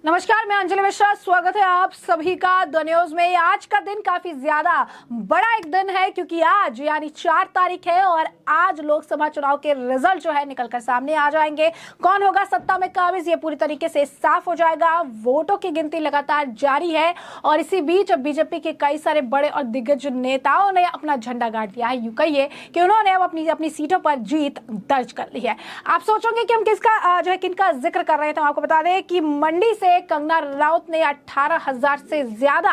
नमस्कार, मैं अंजलि मिश्रा। स्वागत है आप सभी का द न्यूज में। आज का दिन काफी ज्यादा बड़ा एक दिन है क्योंकि आज यानी 4 तारीख है और आज लोकसभा चुनाव के रिजल्ट जो है निकलकर सामने आ जाएंगे। कौन होगा सत्ता में काबिज, ये पूरी तरीके से साफ हो जाएगा। वोटों की गिनती लगातार जारी है और इसी बीच बीजेपी के कई सारे बड़े और दिग्गज नेताओं ने अपना झंडा गाड़ दिया है। यूं कहिए कि उन्होंने अब अपनी सीटों पर जीत दर्ज कर ली है। आप सोचोगे कि हम किसका जो है किनका जिक्र कर रहे हैं, तो आपको बता दें कि मंडी से कंगना रनौत ने 18,000 से ज्यादा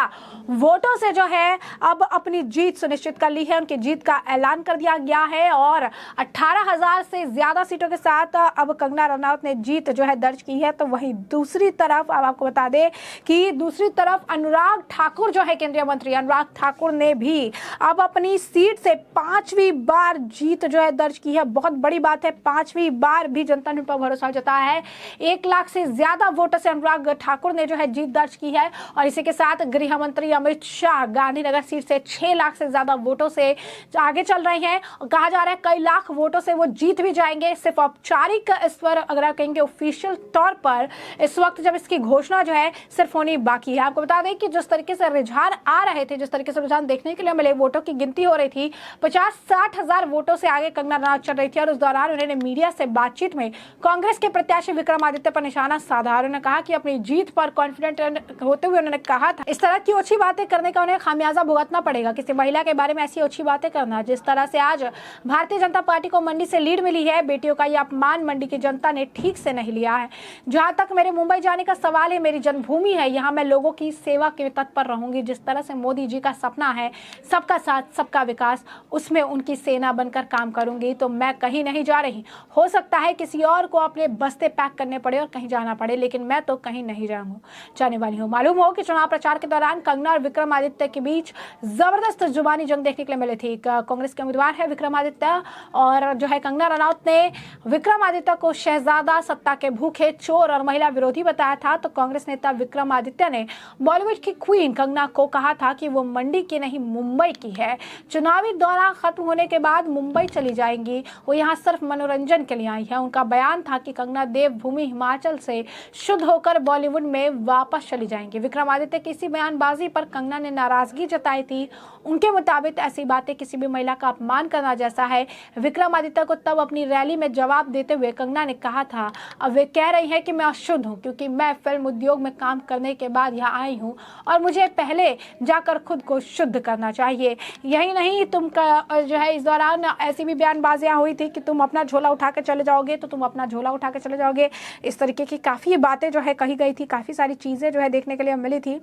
वोटों से जो है अब अपनी जीत सुनिश्चित कर ली है। उनकी जीत का ऐलान कर दिया गया है और 18,000 से ज्यादा सीटों के साथ अब कंगना रनौत ने जीत जो है दर्ज की है। तो वहीं दूसरी तरफ अब आपको बता दें कि दूसरी तरफ अनुराग ठाकुर जो है केंद्रीय मंत्री अनुराग ठाकुर ने भी अब अपनी सीट से 5वीं बार जीत जो है दर्ज की है। बहुत बड़ी बात है, 5वीं बार भी जनता ने उन पर भरोसा जताया है। 1 लाख से ज्यादा वोटों से अनुराग ठाकुर ने जो है जीत दर्ज की है और इसी के साथ गृह मंत्री अमित शाह गांधीनगर सीट से 6 लाख से ज्यादा वोटों से आगे चल रहे हैं और कहा जा रहा है कई लाख वोटों से वो जीत भी जाएंगे। सिर्फ औपचारिक इस पर अगर आप कहेंगे ऑफिशियल तौर पर इस वक्त जब इसकी घोषणा जो है सिर्फ होनी बाकी है। आपको बता दें कि जिस तरीके से रुझान आ रहे थे, जिस तरीके से रुझान देखने के लिए मिले, वोटों की गिनती हो रही थी, 50-60 हजार वोटों से आगे कंगना रनौत चल रही थी और उस दौरान उन्होंने मीडिया से बातचीत में कांग्रेस के प्रत्याशी विक्रमादित्य पर निशाना साधा। उन्होंने कहा कि अपनी जीत पर कॉन्फिडेंट होते हुए उन्होंने कहा था इस तरह की अच्छी बातें करने का उन्हें खामियाजा भुगतना पड़ेगा। किसी महिला के बारे में ऐसी अच्छी बातें करना, जिस तरह से आज भारतीय जनता पार्टी को मंडी से लीड मिली है, बेटियों का यह अपमान मंडी की जनता ने ठीक से नहीं लिया है। जहां तक मेरे मुंबई जाने का सवाल है, मेरी जन्मभूमि है, यहाँ मैं लोगों की सेवा के तत्पर रहूंगी। जिस तरह से मोदी जी का सपना है सबका साथ सबका विकास, उसमें उनकी सेना बनकर काम करूंगी। तो मैं कहीं नहीं जा रही। हो सकता है किसी और को अपने बस्ते पैक करने पड़े और कहीं जाना पड़े, लेकिन मैं तो कहीं नहीं जाने वाली हूँ। मालूम हो कि चुनाव प्रचार के दौरान कंगना और विक्रमादित्य के बीच जबरदस्त जुबानी जंग देखने के लिए मिली थी। कांग्रेस के उम्मीदवार है विक्रमादित्य और जो है कंगना रनौत ने विक्रमादित्य को शहजादा, सत्ता के भूखे, चोर और महिला विरोधी बताया था। तो कांग्रेस नेता विक्रमादित्य ने बॉलीवुड की क्वीन कंगना को कहा था कि वो मंडी की नहीं मुंबई की है। चुनावी दौरा खत्म होने के बाद मुंबई चली जाएंगी, वो यहाँ सिर्फ मनोरंजन के लिए आई है। उनका बयान था कि कंगना देवभूमि हिमाचल से शुद्ध होकर बॉलीवुड में वापस चली जाएंगी। विक्रमादित्य की इसी बयानबाजी पर कंगना ने नाराजगी जताई थी। उनके मुताबिक ऐसी बातें किसी भी महिला का अपमान करना जैसा है। विक्रमादित्य को तब अपनी रैली में जवाब देते हुए कंगना ने कहा था, अब वे कह रही है कि मैं अशुद्ध हूँ क्योंकि मैं फिल्म उद्योग में काम करने के बाद यहाँ आई हूँ और मुझे पहले जाकर खुद को शुद्ध करना चाहिए। यही नहीं, तुम जो है इस दौरान ऐसी भी बयानबाजियां हुई थी कि तुम अपना झोला उठा के चले जाओगे तो तुम अपना झोला उठा के चले जाओगे। इस तरीके की काफ़ी बातें जो है कही गई थी, काफ़ी सारी चीज़ें जो है देखने के लिए मिली थी।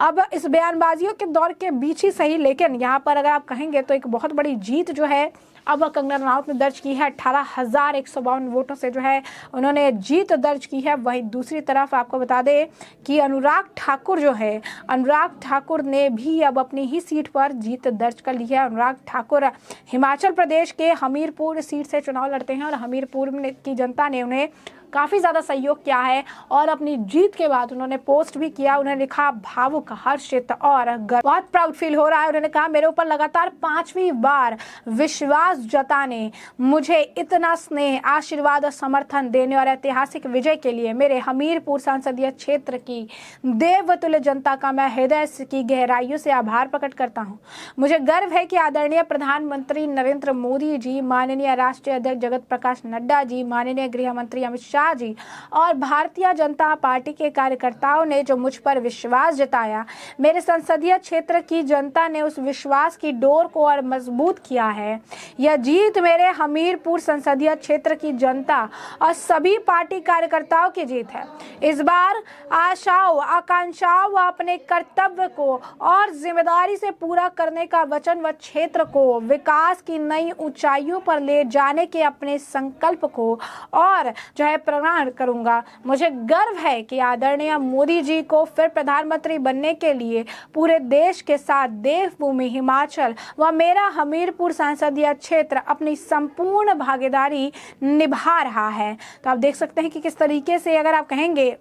अब इस बयानबाजियों के दौर के बीच ही सही, लेकिन यहाँ पर अगर आप कहेंगे तो एक बहुत बड़ी जीत जो है अब कंगना रनौत ने दर्ज की है। 18,152 वोटों से जो है उन्होंने जीत दर्ज की है। वहीं दूसरी तरफ आपको बता दें कि अनुराग ठाकुर जो है, अनुराग ठाकुर ने भी अब अपनी ही सीट पर जीत दर्ज कर ली है। अनुराग ठाकुर हिमाचल प्रदेश के हमीरपुर सीट से चुनाव लड़ते हैं और हमीरपुर की जनता ने उन्हें काफ़ी ज़्यादा सहयोग किया है और अपनी जीत के बाद उन्होंने पोस्ट भी किया। उन्होंने लिखा, भावुक, हर्षित और बहुत प्राउड फील हो रहा है। उन्होंने कहा, मेरे ऊपर लगातार 5वीं बार विश्वास जताने, मुझे इतना स्नेह, आशीर्वाद और समर्थन देने और ऐतिहासिक विजय के लिए मेरे हमीरपुर संसदीय क्षेत्र की देवतुल्य जनता का मैं हृदय की गहराइयों से आभार प्रकट करता हूँ। मुझे गर्व है कि आदरणीय प्रधानमंत्री नरेंद्र मोदी जी, माननीय राष्ट्रीय अध्यक्ष जगत प्रकाश नड्डा जी, माननीय गृह मंत्री अमित शाह जी और भारतीय जनता पार्टी के कार्यकर्ताओं ने जो मुझ पर विश्वास जताया, मेरे संसदीय क्षेत्र की जनता ने उस विश्वास की डोर को और मजबूत किया है। यह जीत मेरे हमीरपुर संसदीय क्षेत्र की जनता और सभी पार्टी कार्यकर्ताओं की जीत है। इस बार आशाओं, आकांक्षाओं व अपने कर्तव्य को और जिम्मेदारी से पूरा करने का वचन व क्षेत्र को विकास की नई ऊंचाइयों पर ले जाने के अपने संकल्प को और जो है प्रमाण करूंगा। मुझे गर्व है कि आदरणीय मोदी जी को फिर प्रधानमंत्री बनने के लिए पूरे देश के साथ देवभूमि हिमाचल व मेरा हमीरपुर संसदीय क्षेत्र अपनी संपूर्ण भागीदारी निभा रहा है। तो आप देख सकते हैं कि किस तरीके से अगर आप कहेंगे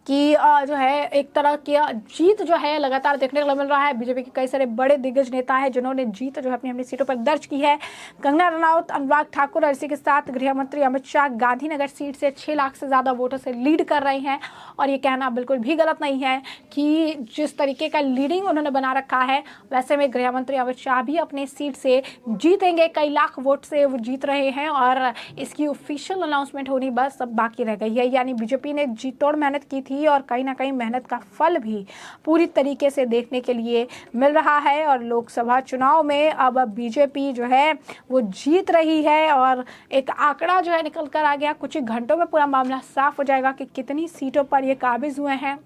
कि जो है एक तरह की जीत जो है लगातार देखने को मिल रहा है। बीजेपी के कई सारे बड़े दिग्गज नेता हैं जिन्होंने जीत जो है अपनी अपनी सीटों पर दर्ज की है। कंगना रनौत, अनुराग ठाकुर और इसी के साथ गृह मंत्री अमित शाह गांधीनगर सीट से 6 लाख से ज़्यादा वोटों से लीड कर रहे हैं। और ये कहना बिल्कुल भी गलत नहीं है कि जिस तरीके का लीडिंग उन्होंने बना रखा है वैसे में गृह मंत्री अमित शाह भी अपने सीट से जीतेंगे। कई लाख वोट से वो जीत रहे हैं और इसकी ऑफिशियल अनाउंसमेंट होनी बस अब बाकी रह गई है। यानी बीजेपी ने जी तोड़ मेहनत की थी और कहीं ना कहीं मेहनत का फल भी पूरी तरीके से देखने के लिए मिल रहा है। और लोकसभा चुनाव में अब बीजेपी जो है वो जीत रही है और एक आंकड़ा जो है निकल कर आ गया। कुछ ही घंटों में पूरा मामला साफ हो जाएगा कि कितनी सीटों पर ये काबिज हुए हैं,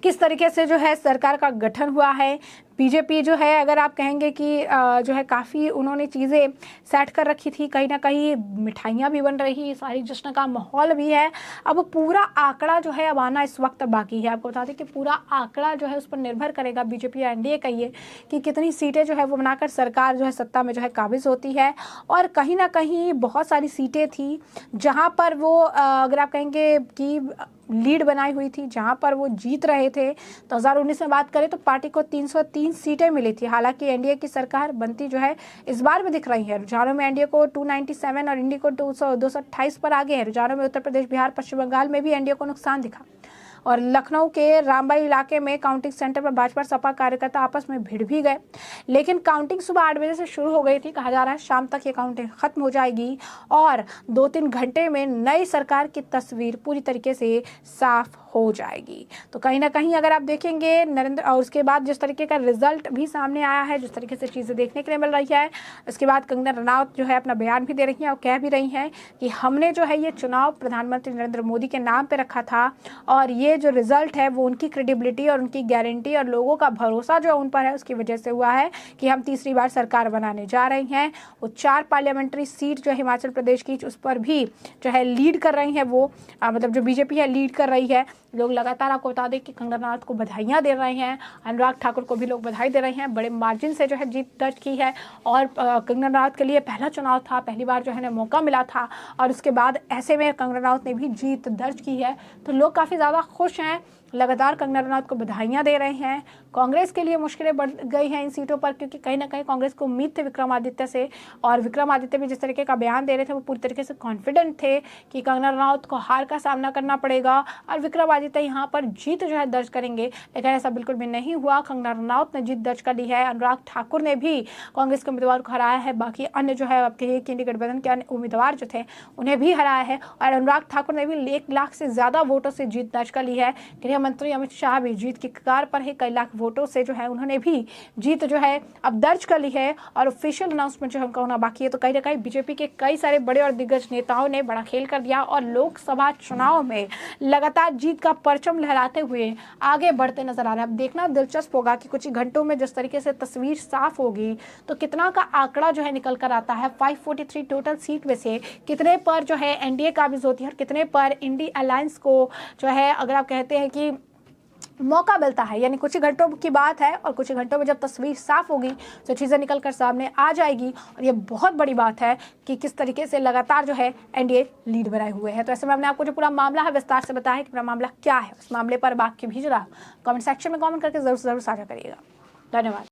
किस तरीके से जो है सरकार का गठन हुआ है। बीजेपी जो है अगर आप कहेंगे कि जो है काफ़ी उन्होंने चीज़ें सेट कर रखी थी, कहीं ना कहीं मिठाइयाँ भी बन रही, सारी जश्न का माहौल भी है। अब पूरा आंकड़ा जो है अब आना इस वक्त बाकी है। आपको बता दें कि पूरा आंकड़ा जो है उस पर निर्भर करेगा बीजेपी या एनडीए का ये कि कितनी सीटें जो है वो बनाकर सरकार जो है सत्ता में जो है काबिज होती है। और कहीं ना कहीं बहुत सारी सीटें थी जहाँ पर वो अगर आप कहेंगे कि लीड बनाई हुई थी, जहां पर वो जीत रहे थे। 2019 में बात करें तो पार्टी को 303 सीटें मिली थी। हालांकि एनडीए की सरकार बनती जो है इस बार भी दिख रही है। रुझानों में एनडीए को 297 और इंडी को 228 पर आगे है। रुझानों में उत्तर प्रदेश, बिहार, पश्चिम बंगाल में भी एनडीए को नुकसान दिखा। और लखनऊ के रामबाई इलाके में काउंटिंग सेंटर पर भाजपा सपा कार्यकर्ता आपस में भिड़ भी गए। लेकिन काउंटिंग सुबह 8 बजे से शुरू हो गई थी। कहा जा रहा है शाम तक ये काउंटिंग खत्म हो जाएगी और 2-3 घंटे में नई सरकार की तस्वीर पूरी तरीके से साफ हो जाएगी। तो कहीं ना कहीं अगर आप देखेंगे नरेंद्र और उसके बाद जिस तरीके का रिजल्ट भी सामने आया है, जिस तरीके से चीज़ें देखने के लिए मिल रही है, उसके बाद कंगना रनौत जो है अपना बयान भी दे रही हैं और कह भी रही हैं कि हमने जो है ये चुनाव प्रधानमंत्री नरेंद्र मोदी के नाम पे रखा था और ये जो रिजल्ट है वो उनकी क्रेडिबिलिटी और उनकी गारंटी और लोगों का भरोसा जो उन पर है उसकी वजह से हुआ है कि हम तीसरी बार सरकार बनाने जा रही हैं। वो 4 पार्लियामेंट्री सीट जो हिमाचल प्रदेश की उस पर भी जो है लीड कर रही हैं। वो मतलब जो बीजेपी है लीड कर रही है। लोग लगातार आपको बता दें कि कंगना रनौत को बधाइयाँ दे रहे हैं, अनुराग ठाकुर को भी लोग बधाई दे रहे हैं। बड़े मार्जिन से जो है जीत दर्ज की है और कंगना रनौत के लिए पहला चुनाव था, पहली बार जो है मौका मिला था और उसके बाद ऐसे में कंगना रनौत ने भी जीत दर्ज की है। तो लोग काफ़ी ज़्यादा खुश हैं, लगातार कंगना रनौत को बधाइयाँ दे रहे हैं। कांग्रेस के लिए मुश्किलें बढ़ गई हैं इन सीटों पर क्योंकि कहीं ना कहीं कांग्रेस को उम्मीद थी विक्रमादित्य से और विक्रमादित्य भी जिस तरीके का बयान दे रहे थे वो पूरी तरीके से कॉन्फिडेंट थे कि कंगना रनौत को हार का सामना करना पड़ेगा और विक्रमादित्य यहाँ पर जीत जो है दर्ज करेंगे। लेकिन ऐसा बिल्कुल भी नहीं हुआ। कंगना रनौत ने जीत दर्ज कर ली है। अनुराग ठाकुर ने भी कांग्रेस के उम्मीदवार को हराया है। बाकी अन्य जो है आपके इंडी गठबंधन के अन्य उम्मीदवार जो थे उन्हें भी हराया है और अनुराग ठाकुर ने भी 1 लाख से ज़्यादा वोटों से जीत दर्ज कर ली है। गृह मंत्री अमित शाह भी जीत की कगार पर है। कई लाख वोटों से जो है उन्होंने भी जीत जो है अब दर्ज कर ली है और ऑफिशियल अनाउंसमेंट जो उनका होना बाकी है। तो कहीं ना कहीं बीजेपी के कई सारे बड़े और दिग्गज नेताओं ने बड़ा खेल कर दिया और लोकसभा चुनाव में लगातार जीत का परचम लहराते हुए आगे बढ़ते नजर आ रहे हैं। अब देखना दिलचस्प होगा कि कुछ ही घंटों में जिस तरीके से तस्वीर साफ होगी तो कितना का आंकड़ा जो है निकल कर आता है। 543 टोटल सीट में से कितने पर जो है एनडीए काबिज होती है और कितने पर इंडी अलायंस को जो है अगर आप कहते हैं कि मौका मिलता है। यानी कुछ ही घंटों की बात है और कुछ ही घंटों में जब तस्वीर साफ होगी तो चीज़ें निकल कर सामने आ जाएगी और ये बहुत बड़ी बात है कि किस तरीके से लगातार जो है एनडीए लीड बनाए हुए है। तो ऐसे में हमने आपको जो पूरा मामला है विस्तार से बताया कि पूरा मामला क्या है। उस मामले पर बात की भी जरा कमेंट सेक्शन में कमेंट करके जरूर साझा करिएगा। धन्यवाद।